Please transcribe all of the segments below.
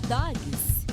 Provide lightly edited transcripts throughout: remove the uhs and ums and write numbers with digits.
Dogs.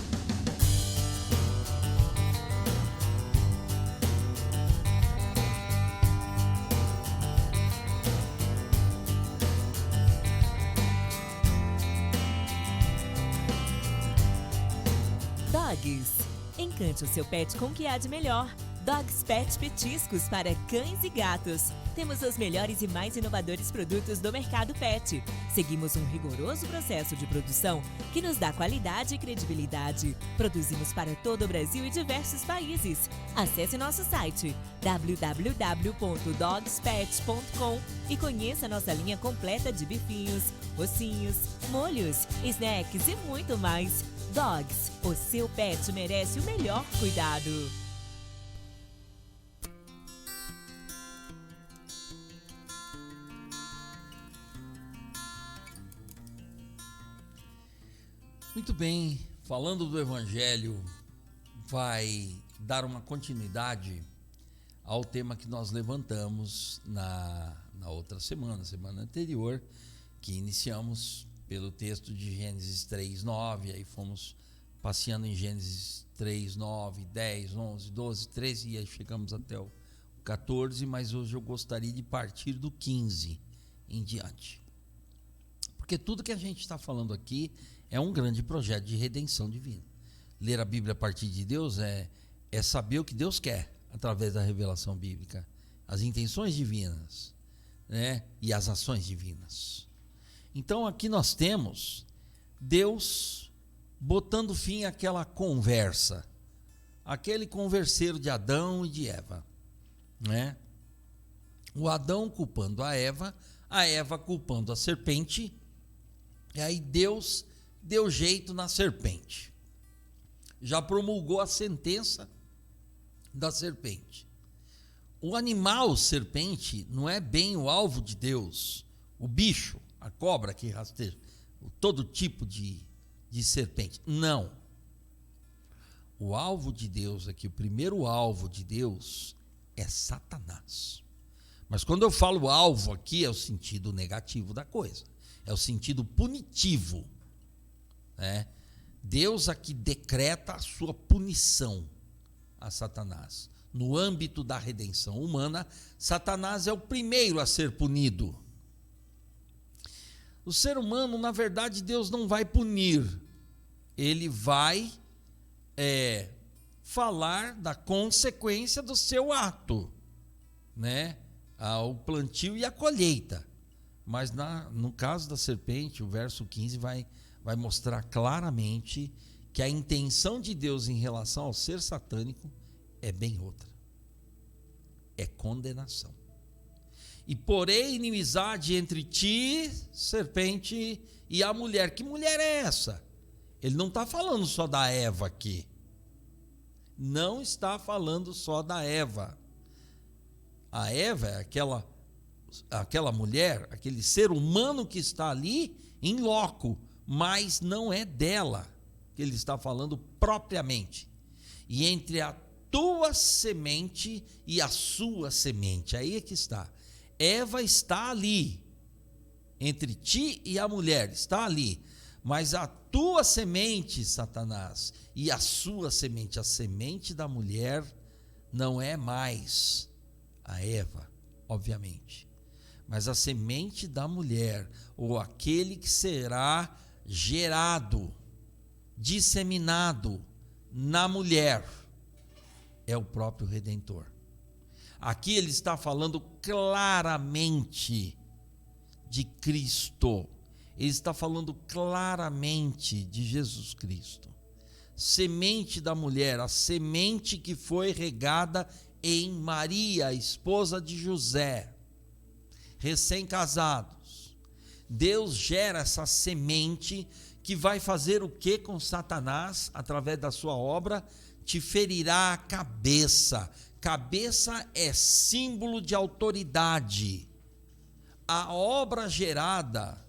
Dogs. Encante o seu pet com o que há de melhor. Dogs Pet Petiscos para cães e gatos. Temos os melhores e mais inovadores produtos do mercado pet. Seguimos um rigoroso processo de produção que nos dá qualidade e credibilidade. Produzimos para todo o Brasil e diversos países. Acesse nosso site www.dogspet.com e conheça nossa linha completa de bifinhos, ossinhos, molhos, snacks e muito mais. Dogs, o seu pet merece o melhor cuidado. Muito bem, falando do Evangelho, vai dar uma continuidade ao tema que nós levantamos na outra semana anterior, que iniciamos pelo texto de Gênesis 3:9, aí fomos passeando em Gênesis 3:9, 10, 11, 12, 13 e aí chegamos até o 14, mas hoje eu gostaria de partir do 15 em diante. Porque tudo que a gente está falando aqui é um grande projeto de redenção divina. Ler a Bíblia a partir de Deus é saber o que Deus quer através da revelação bíblica, as intenções divinas, né, e as ações divinas. Então aqui nós temos Deus botando fim àquela conversa, aquele converseiro de Adão e de Eva, né? O Adão culpando a Eva culpando a serpente, e aí Deus deu jeito na serpente, já promulgou a sentença da serpente. O animal serpente não é bem o alvo de Deus, o bicho, a cobra que rasteja, todo tipo de serpente, não. O alvo de Deus aqui, o primeiro alvo de Deus é Satanás. Mas quando eu falo alvo aqui, é o sentido negativo da coisa, é o sentido punitivo. Deus aqui decreta a sua punição a Satanás. No âmbito da redenção humana, Satanás é o primeiro a ser punido. O ser humano, na verdade, Deus não vai punir. Ele vai falar da consequência do seu ato, né? O plantio e a colheita. Mas no caso da serpente, o verso 15 vai mostrar claramente que a intenção de Deus em relação ao ser satânico é bem outra. É condenação. E porém inimizade entre ti, serpente, e a mulher. Que mulher é essa? Ele não está falando só da Eva aqui. Não está falando só da Eva. A Eva é aquela mulher, aquele ser humano que está ali em loco, mas não é dela que ele está falando propriamente. E entre a tua semente e a sua semente, aí é que está. Eva está ali, entre ti e a mulher, está ali. Mas a tua semente, Satanás, e a sua semente, a semente da mulher, não é mais a Eva, obviamente. Mas a semente da mulher, ou aquele que será gerado, disseminado na mulher, é o próprio Redentor. Aqui ele está falando claramente de Cristo. Ele está falando claramente de Jesus Cristo. Semente da mulher, a semente que foi regada em Maria, a esposa de José, recém-casados. Deus gera essa semente que vai fazer o que com Satanás? Através da sua obra, te ferirá a cabeça. Cabeça é símbolo de autoridade. A obra gerada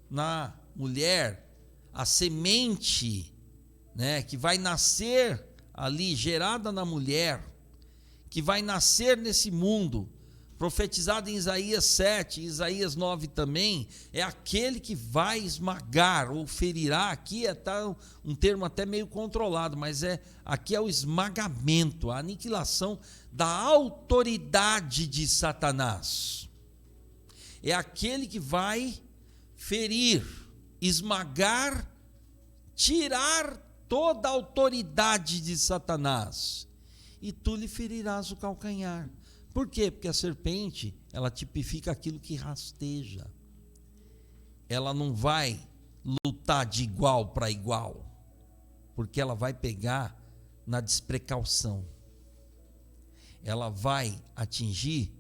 na mulher, a semente, né, que vai nascer ali, gerada na mulher, que vai nascer nesse mundo, profetizado em Isaías 7, Isaías 9 também, é aquele que vai esmagar ou ferirá. Aqui está um termo até meio controlado, mas aqui é o esmagamento, a aniquilação da autoridade de Satanás. É aquele que vai ferir, esmagar, tirar toda a autoridade de Satanás. E tu lhe ferirás o calcanhar. Por quê? Porque a serpente, ela tipifica aquilo que rasteja. Ela não vai lutar de igual para igual, porque ela vai pegar na desprecaução. Ela vai atingir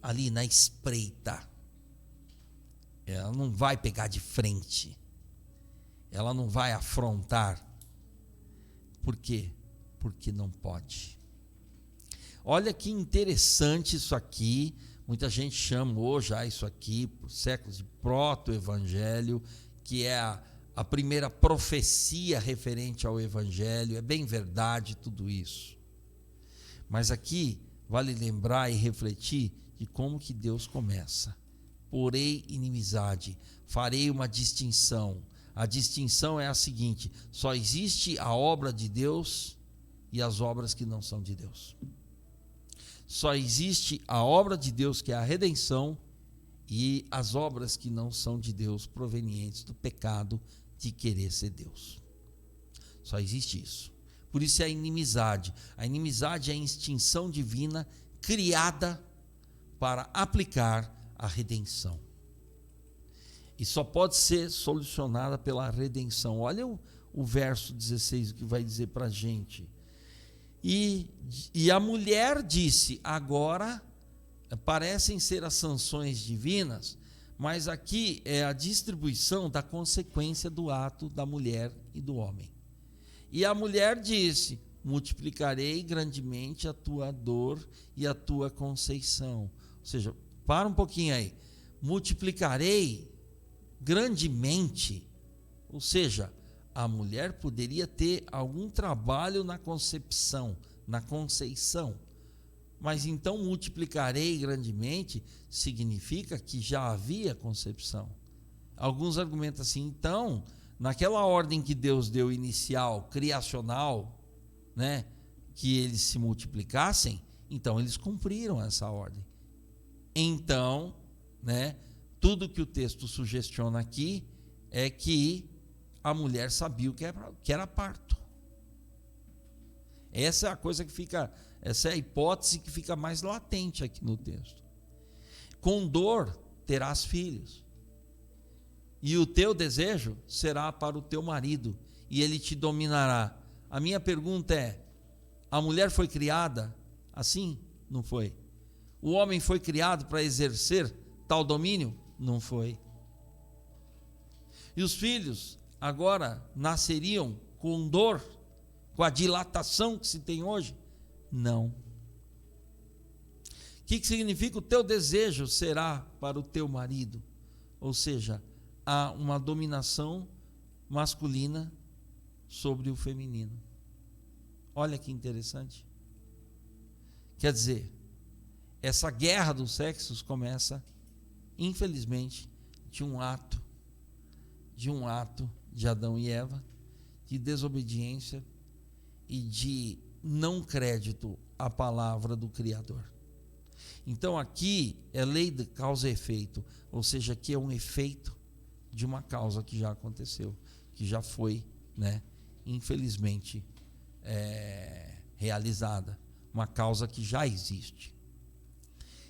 ali na espreita. Ela não vai pegar de frente. Ela não vai afrontar. Por quê? Porque não pode. Olha que interessante isso aqui. Muita gente chamou já isso aqui por séculos de proto-evangelho, que é a primeira profecia referente ao evangelho. É bem verdade tudo isso. Mas aqui vale lembrar e refletir de como que Deus começa. Porém inimizade, farei uma distinção. A distinção é a seguinte: só existe a obra de Deus e as obras que não são de Deus. Só existe a obra de Deus, que é a redenção, e as obras que não são de Deus, provenientes do pecado de querer ser Deus. Só existe isso. Por isso é a inimizade. A inimizade é a extinção divina criada para aplicar a redenção. E só pode ser solucionada pela redenção. Olha o verso 16, o que vai dizer para a gente. E a mulher disse: agora parecem ser as sanções divinas, mas aqui é a distribuição da consequência do ato da mulher e do homem. E a mulher disse: multiplicarei grandemente a tua dor e a tua conceição. Ou seja, para um pouquinho aí. Multiplicarei grandemente, ou seja, a mulher poderia ter algum trabalho na concepção, na conceição, mas então multiplicarei grandemente significa que já havia concepção. Alguns argumentam assim: então, naquela ordem que Deus deu inicial, criacional, né, que eles se multiplicassem, então eles cumpriram essa ordem. Então, né, tudo que o texto sugestiona aqui é que a mulher sabia o que era parto. Essa é a coisa que fica, essa é a hipótese que fica mais latente aqui no texto. Com dor terás filhos, e o teu desejo será para o teu marido, e ele te dominará. A minha pergunta é: a mulher foi criada assim? Não foi. O homem foi criado para exercer tal domínio? Não foi. E os filhos agora nasceriam com dor, com a dilatação que se tem hoje? Não. O que significa? O teu desejo será para o teu marido. Ou seja, há uma dominação masculina sobre o feminino. Olha que interessante. Quer dizer, essa guerra dos sexos começa, infelizmente, de um ato de Adão e Eva, de desobediência e de não crédito à palavra do Criador. Então aqui é lei de causa e efeito, ou seja, aqui é um efeito de uma causa que já aconteceu, que já foi, né, infelizmente, realizada, uma causa que já existe.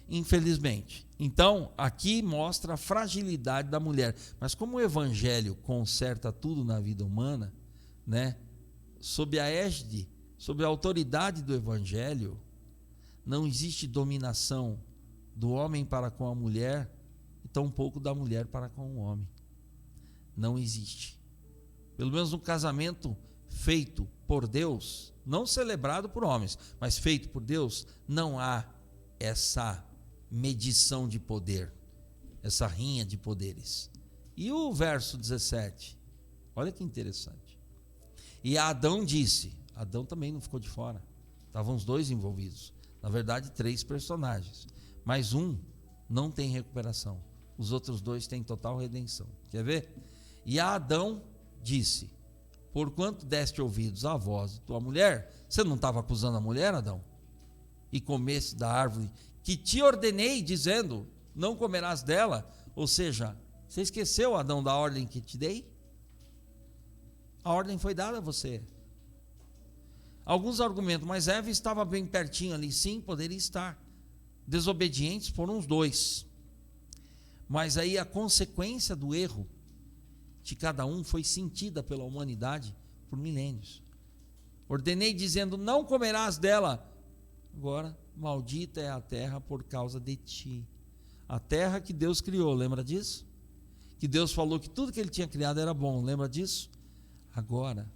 Infelizmente. Então, aqui mostra a fragilidade da mulher. Mas como o evangelho conserta tudo na vida humana, né, sob a égide, sob a autoridade do evangelho, não existe dominação do homem para com a mulher e tampouco da mulher para com o homem. Não existe. Pelo menos no casamento feito por Deus, não celebrado por homens, mas feito por Deus, não há essa medição de poder, essa rinha de poderes. E o verso 17, olha que interessante. E Adão disse, Adão também não ficou de fora, estavam os dois envolvidos. Na verdade, 3 personagens. Mas um não tem recuperação. Os outros 2 têm total redenção. Quer ver? E a Adão disse: porquanto deste ouvidos à voz de tua mulher, você não estava acusando a mulher, Adão? E comesse da árvore que te ordenei, dizendo, não comerás dela. Ou seja, você esqueceu, Adão, da ordem que te dei? A ordem foi dada a você. Alguns argumentos, mas Eva estava bem pertinho ali. Sim, poderia estar. Desobedientes foram os 2. Mas aí a consequência do erro de cada um foi sentida pela humanidade por milênios. Ordenei dizendo, não comerás dela. Agora, maldita é a terra por causa de ti. A terra que Deus criou, lembra disso? Que Deus falou que tudo que ele tinha criado era bom, lembra disso? Agora,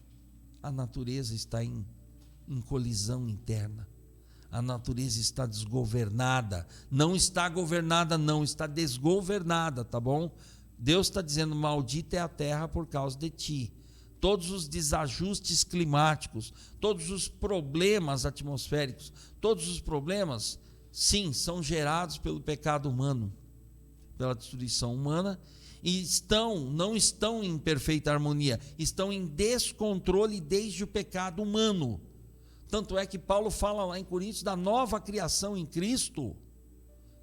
a natureza está em colisão interna. A natureza está desgovernada. Não está governada, não, está desgovernada, tá bom? Deus está dizendo, maldita é a terra por causa de ti. Todos os desajustes climáticos, todos os problemas atmosféricos, todos os problemas, sim, são gerados pelo pecado humano, pela destruição humana, e não estão em perfeita harmonia, estão em descontrole desde o pecado humano. Tanto é que Paulo fala lá em Coríntios da nova criação em Cristo,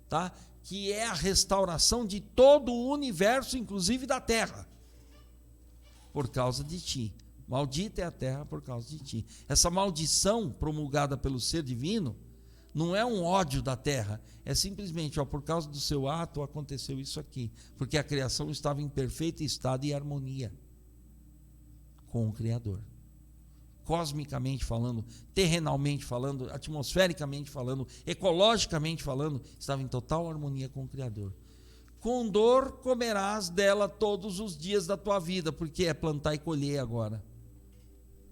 tá? Que é a restauração de todo o universo, inclusive da terra, por causa de ti. Maldita é a terra por causa de ti. Essa maldição promulgada pelo ser divino não é um ódio da terra, é simplesmente, por causa do seu ato aconteceu isso aqui, porque a criação estava em perfeito estado e harmonia com o Criador. Cosmicamente falando, terrenalmente falando, atmosfericamente falando, ecologicamente falando, estava em total harmonia com o Criador. Com dor comerás dela todos os dias da tua vida, porque é plantar e colher agora.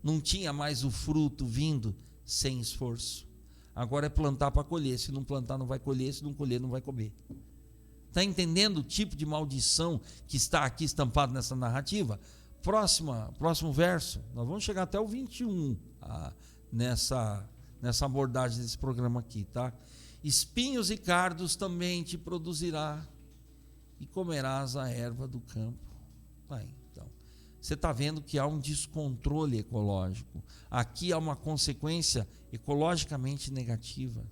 Não tinha mais o fruto vindo sem esforço. Agora é plantar para colher. Se não plantar, não vai colher. Se não colher, não vai comer. Está entendendo o tipo de maldição que está aqui estampado nessa narrativa? Próximo verso. Nós vamos chegar até o 21 nessa abordagem desse programa aqui, tá? Espinhos e cardos também te produzirá, e comerás a erva do campo. Então, você está vendo que há um descontrole ecológico. Aqui há uma consequência ecologicamente negativa.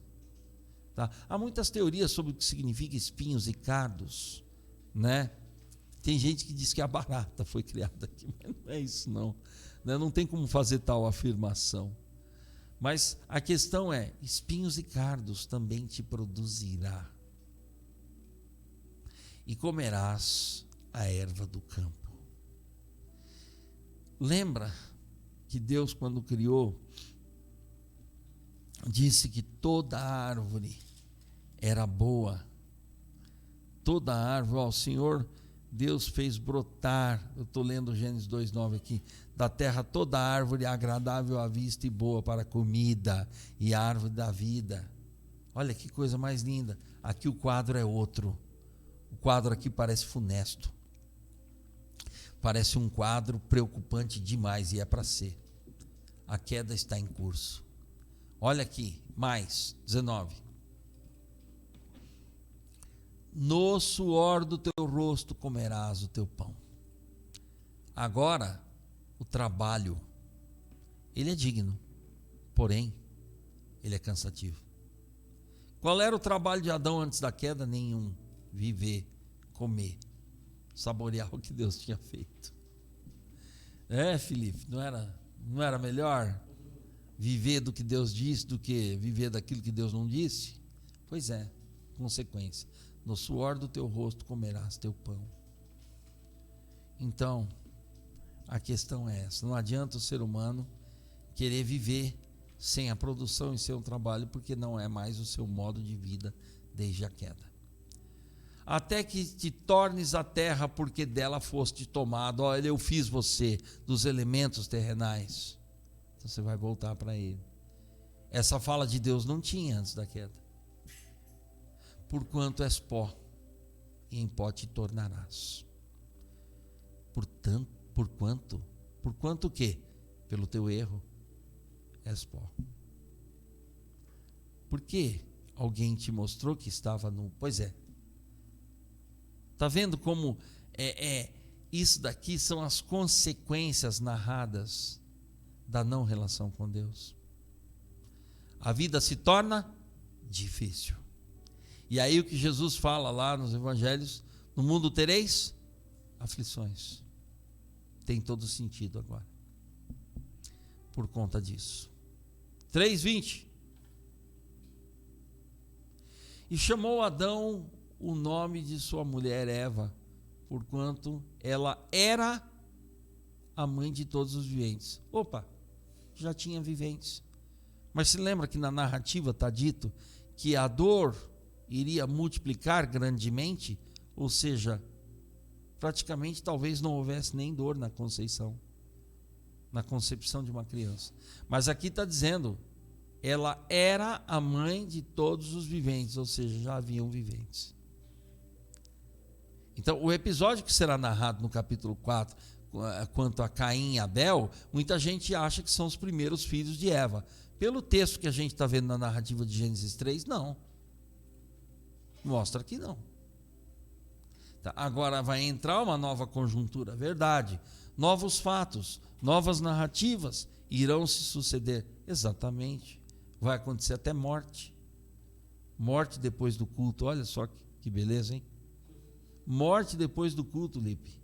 Tá? Há muitas teorias sobre o que significa espinhos e cardos, né? Tem gente que diz que a barata foi criada aqui, mas não é isso não. Não tem como fazer tal afirmação. Mas a questão é, espinhos e cardos também te produzirá. E comerás a erva do campo. Lembra que Deus, quando criou, disse que toda árvore era boa. Toda árvore, o Senhor Deus fez brotar, eu estou lendo Gênesis 2:9 aqui, da terra toda árvore agradável à vista e boa para comida, e a árvore da vida. Olha que coisa mais linda. Aqui o quadro é outro. O quadro aqui parece funesto. Parece um quadro preocupante demais, e é para ser. A queda está em curso. Olha aqui, mais, 19. No suor do teu rosto comerás o teu pão. Agora, o trabalho, ele é digno, porém, ele é cansativo. Qual era o trabalho de Adão antes da queda? Nenhum. Viver, comer, saborear o que Deus tinha feito. Felipe, não era melhor viver do que Deus disse do que viver daquilo que Deus não disse? Pois é, consequência. No suor do teu rosto comerás teu pão. Então, a questão é essa. Não adianta o ser humano querer viver sem a produção e sem o trabalho, porque não é mais o seu modo de vida desde a queda. Até que te tornes a terra, porque dela foste tomado. Olha, eu fiz você dos elementos terrenais. Então você vai voltar para ele. Essa fala de Deus não tinha antes da queda. Porquanto és pó, e em pó te tornarás. Portanto, por quanto o quê? Pelo teu erro, és pó. Por que alguém te mostrou que estava nu? Pois é. Está vendo como isso daqui são as consequências narradas da não relação com Deus. A vida se torna difícil. E aí o que Jesus fala lá nos evangelhos, no mundo tereis aflições. Tem todo sentido agora. Por conta disso. 3:20. E chamou Adão o nome de sua mulher Eva, porquanto ela era a mãe de todos os viventes. Opa, já tinha viventes. Mas se lembra que na narrativa está dito que a dor iria multiplicar grandemente, ou seja, praticamente talvez não houvesse nem dor na concepção de uma criança. Mas aqui está dizendo, ela era a mãe de todos os viventes, ou seja, já haviam viventes. Então, o episódio que será narrado no capítulo 4, quanto a Caim e Abel, muita gente acha que são os primeiros filhos de Eva. Pelo texto que a gente está vendo na narrativa de Gênesis 3, não. Mostra que não. Tá, agora vai entrar uma nova conjuntura, verdade. Novos fatos, novas narrativas irão se suceder. Exatamente. Vai acontecer até morte. Morte depois do culto. Olha só que beleza, hein? Morte depois do culto, Lipe.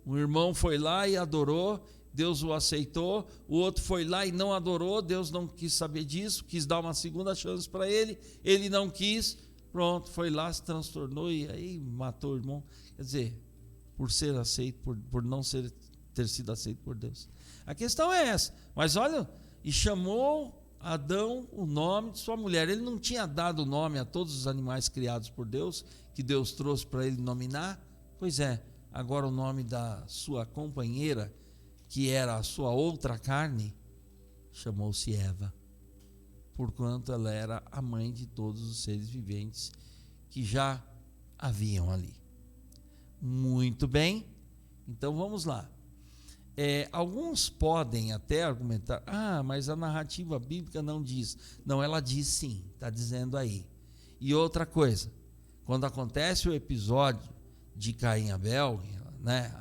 Um irmão foi lá e adorou, Deus o aceitou. O outro foi lá e não adorou, Deus não quis saber disso, quis dar uma segunda chance para ele, ele não quis, pronto, foi lá, se transtornou e aí matou o irmão. Quer dizer, por ser aceito, por não ter sido aceito por Deus. A questão é essa. Mas olha, e chamou Adão o nome de sua mulher. Ele não tinha dado o nome a todos os animais criados por Deus, que Deus trouxe para ele nominar? Pois é, agora o nome da sua companheira, que era a sua outra carne, chamou-se Eva, porquanto ela era a mãe de todos os seres viventes que já haviam ali. Muito bem, então vamos lá. Alguns podem até argumentar, mas a narrativa bíblica não diz. Não, ela diz sim, está dizendo aí. E outra coisa, quando acontece o episódio de Caim e Abel, né,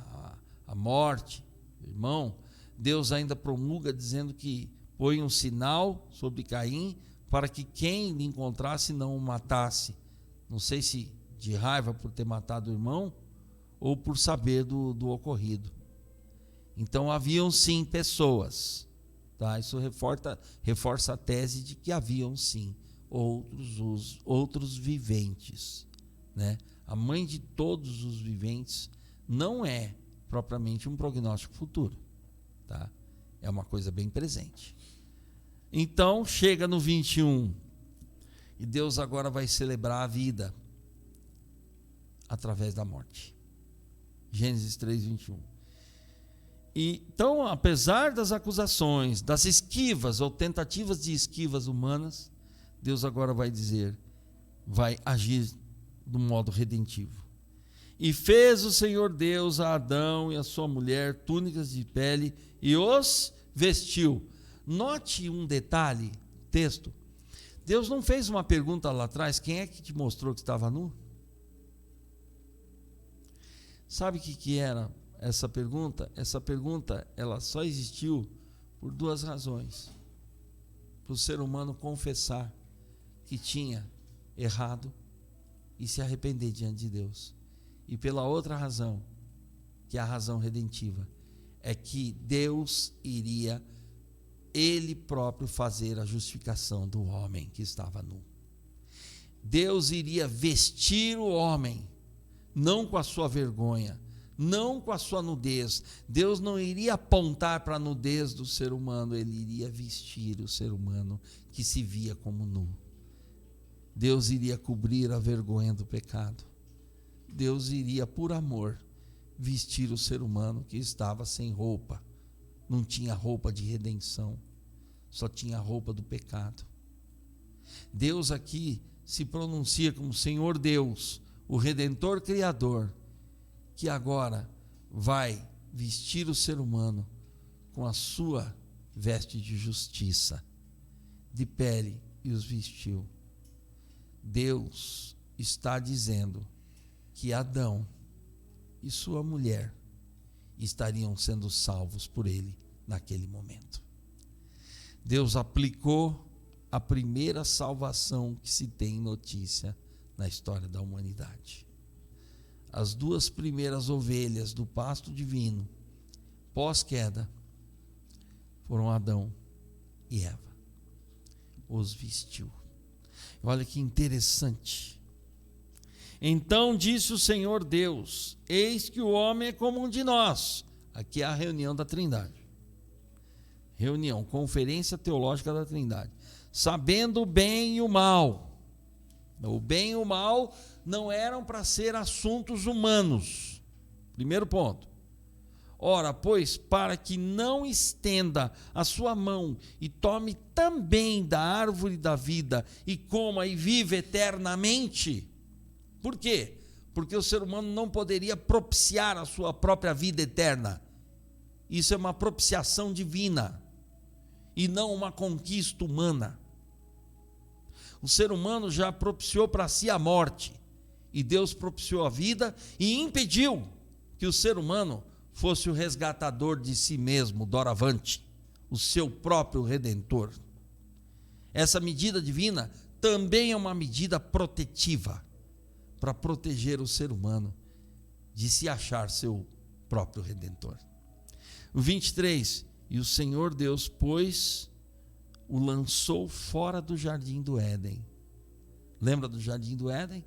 a morte, irmão, Deus ainda promulga dizendo que põe um sinal sobre Caim para que quem lhe encontrasse não o matasse. Não sei se de raiva por ter matado o irmão ou por saber do ocorrido. Então haviam sim pessoas, tá? Isso reforça a tese de que haviam sim outros viventes, né? A mãe de todos os viventes não é propriamente um prognóstico futuro, tá? É uma coisa bem presente. Então chega no 21 e Deus agora vai celebrar a vida através da morte. Gênesis 3:21. Então, apesar das acusações, das esquivas ou tentativas de esquivas humanas, Deus agora vai dizer, vai agir do modo redentivo. E fez o Senhor Deus a Adão e a sua mulher túnicas de pele e os vestiu. Note um detalhe, texto. Deus não fez uma pergunta lá atrás, quem é que te mostrou que estava nu? Sabe o que era essa pergunta? Essa pergunta, ela só existiu por duas razões. Para o ser humano confessar que tinha errado e se arrepender diante de Deus. E pela outra razão, que é a razão redentiva, é que Deus iria, Ele próprio, fazer a justificação do homem que estava nu. Deus iria vestir o homem, não com a sua vergonha, não com a sua nudez. Deus não iria apontar para a nudez do ser humano, Ele iria vestir o ser humano que se via como nu. Deus iria cobrir a vergonha do pecado. Deus iria, por amor, vestir o ser humano que estava sem roupa. Não tinha roupa de redenção, só tinha roupa do pecado. Deus aqui se pronuncia como Senhor Deus, o Redentor Criador, que agora vai vestir o ser humano com a sua veste de justiça, de pele, e os vestiu. Deus está dizendo que Adão e sua mulher estariam sendo salvos por ele naquele momento. Deus aplicou a primeira salvação que se tem notícia na história da humanidade. As duas primeiras ovelhas do pasto divino, pós-queda, foram Adão e Eva. Os vestiu. Olha que interessante. Então disse o Senhor Deus: eis que o homem é como um de nós. Aqui é a reunião da Trindade. Reunião, conferência teológica da Trindade. Sabendo o bem e o mal. O bem e o mal não eram para ser assuntos humanos. Primeiro ponto. Ora, pois, para que não estenda a sua mão e tome também da árvore da vida e coma e viva eternamente. Por quê? Porque o ser humano não poderia propiciar a sua própria vida eterna. Isso é uma propiciação divina e não uma conquista humana. O ser humano já propiciou para si a morte, e Deus propiciou a vida e impediu que o ser humano fosse o resgatador de si mesmo, doravante, o seu próprio redentor. Essa medida divina também é uma medida protetiva, para proteger o ser humano de se achar seu próprio redentor. O 23, e o Senhor Deus, pois, o lançou fora do jardim do Éden. Lembra do jardim do Éden?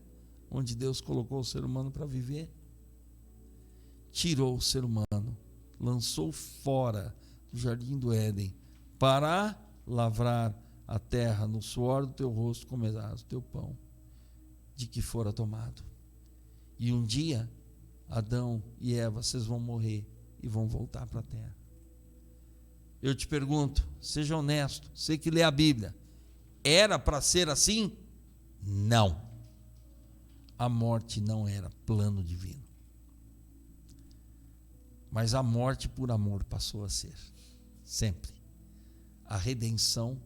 Onde Deus colocou o ser humano para viver? Tirou o ser humano, lançou fora do jardim do Éden, para lavrar a terra, no suor do teu rosto comerás o teu pão, de que fora tomado. E um dia, Adão e Eva, vocês vão morrer e vão voltar para a terra. Eu te pergunto, seja honesto, você que lê a Bíblia, era para ser assim? Não. A morte não era plano divino. Mas a morte por amor passou a ser, sempre. A redenção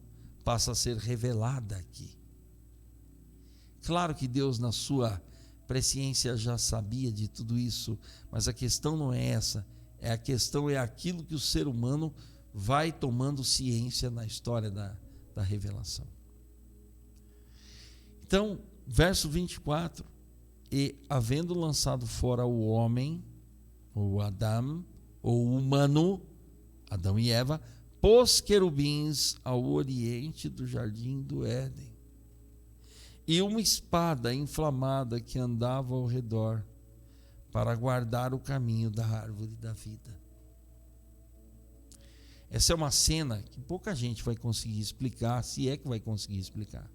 passa a ser revelada aqui. Claro que Deus, na sua presciência, já sabia de tudo isso, mas a questão não é essa. A questão é aquilo que o ser humano vai tomando ciência na história da revelação. Então, verso 24: e havendo lançado fora o homem, ou Adão, ou humano, Adão e Eva, pôs querubins ao oriente do jardim do Éden, e uma espada inflamada que andava ao redor, para guardar o caminho da árvore da vida. Essa é uma cena que pouca gente vai conseguir explicar, se é que vai conseguir explicar.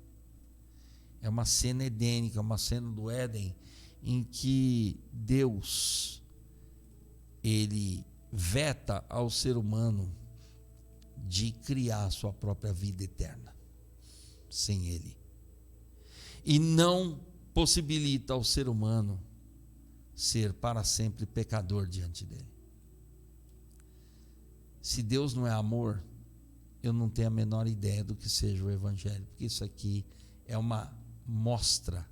É uma cena edênica, uma cena do Éden, em que Deus, ele veta ao ser humano de criar a sua própria vida eterna, sem ele. E não possibilita ao ser humano ser para sempre pecador diante dele. Se Deus não é amor, eu não tenho a menor ideia do que seja o Evangelho, porque isso aqui é uma mostra,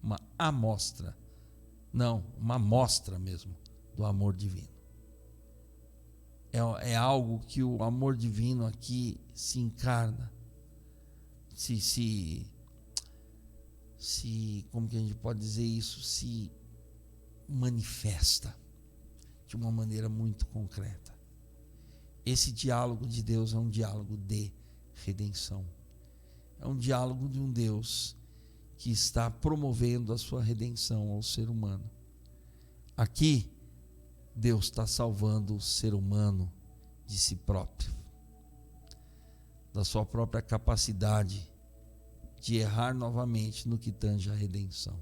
uma amostra, não, uma mostra mesmo do amor divino. É algo que o amor divino aqui se encarna, como que a gente pode dizer isso? Se manifesta de uma maneira muito concreta. Esse diálogo de Deus é um diálogo de redenção. É um diálogo de um Deus que está promovendo a sua redenção ao ser humano. Aqui, Deus está salvando o ser humano de si próprio, da sua própria capacidade de errar novamente no que tange a redenção.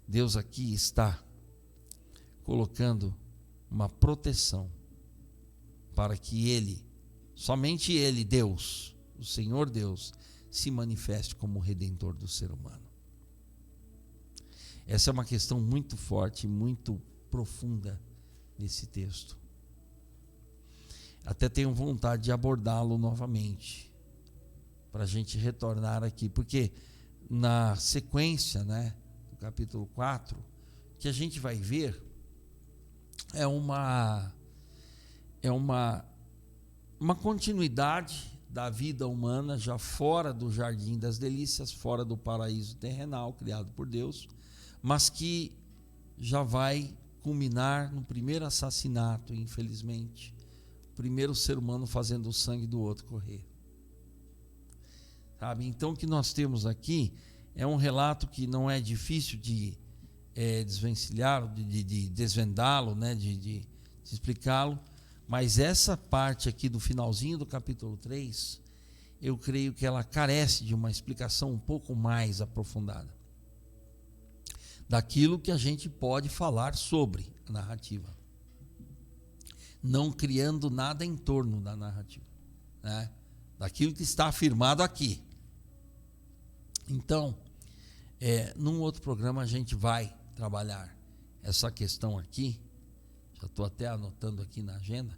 Deus aqui está colocando uma proteção para que Ele, somente Ele, Deus, o Senhor Deus, se manifeste como o Redentor do ser humano. Essa é uma questão muito forte, muito profunda nesse texto. Até tenho vontade de abordá-lo novamente, para a gente retornar aqui, porque na sequência, né, do capítulo 4, que a gente vai ver é uma continuidade da vida humana já fora do jardim das delícias, fora do paraíso terrenal criado por Deus, mas que já vai culminar no primeiro assassinato, infelizmente, o primeiro ser humano fazendo o sangue do outro correr. Sabe? Então, o que nós temos aqui é um relato que não é difícil de desvencilhá-lo, de desvendá-lo, né? de explicá-lo, mas essa parte aqui do finalzinho do capítulo 3, eu creio que ela carece de uma explicação um pouco mais aprofundada daquilo que a gente pode falar sobre a narrativa, não criando nada em torno da narrativa, né? Daquilo que está afirmado aqui. Então, num outro programa a gente vai trabalhar essa questão aqui, já estou até anotando aqui na agenda,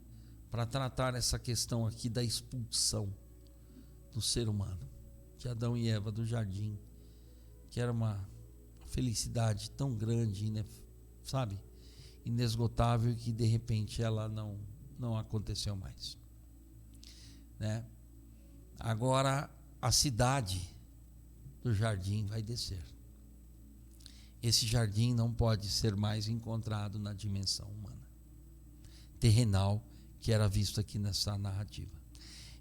para tratar essa questão aqui da expulsão do ser humano, de Adão e Eva do jardim, que era uma felicidade tão grande, né, sabe, inesgotável, que de repente ela não aconteceu mais, né? Agora a cidade do jardim vai descer. Esse jardim não pode ser mais encontrado na dimensão humana, terrenal, que era visto aqui nessa narrativa.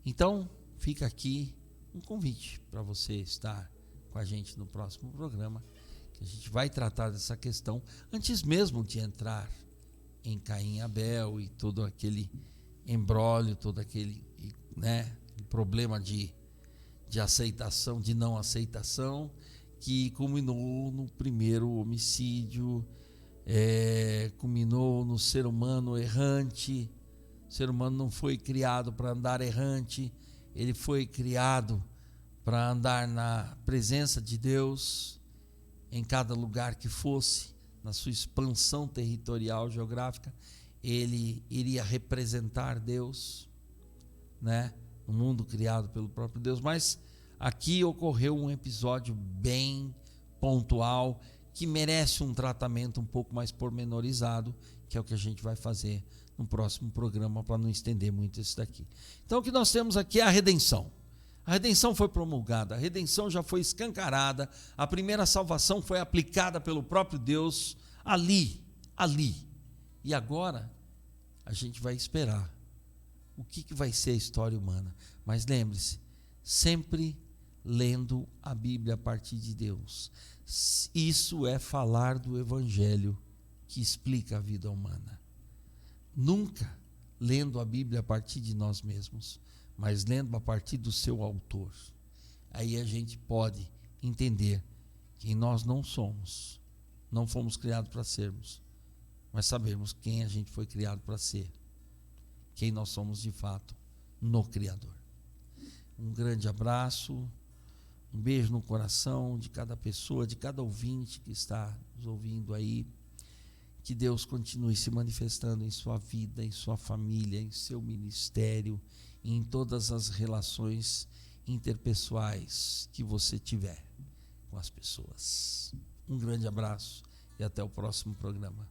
Então, fica aqui um convite para você estar com a gente no próximo programa, que a gente vai tratar dessa questão antes mesmo de entrar em Caim e Abel e todo aquele embrólio, todo aquele, né, problema de aceitação, de não aceitação, que culminou no primeiro homicídio, culminou no ser humano errante. O ser humano não foi criado para andar errante, ele foi criado para andar na presença de Deus, em cada lugar que fosse, na sua expansão territorial, geográfica, ele iria representar Deus, né, no mundo criado pelo próprio Deus. Mas aqui ocorreu um episódio bem pontual, que merece um tratamento um pouco mais pormenorizado, que é o que a gente vai fazer no próximo programa, para não estender muito esse daqui. Então, o que nós temos aqui é a redenção. A redenção foi promulgada, a redenção já foi escancarada, a primeira salvação foi aplicada pelo próprio Deus ali. E agora a gente vai esperar o que vai ser a história humana. Mas lembre-se, sempre lendo a Bíblia a partir de Deus. Isso é falar do Evangelho que explica a vida humana. Nunca lendo a Bíblia a partir de nós mesmos, mas lendo a partir do seu autor. Aí a gente pode entender quem nós não somos, não fomos criados para sermos, mas sabemos quem a gente foi criado para ser, quem nós somos de fato no Criador. Um grande abraço, um beijo no coração de cada pessoa, de cada ouvinte que está nos ouvindo aí. Que Deus continue se manifestando em sua vida, em sua família, em seu ministério, em todas as relações interpessoais que você tiver com as pessoas. Um grande abraço e até o próximo programa.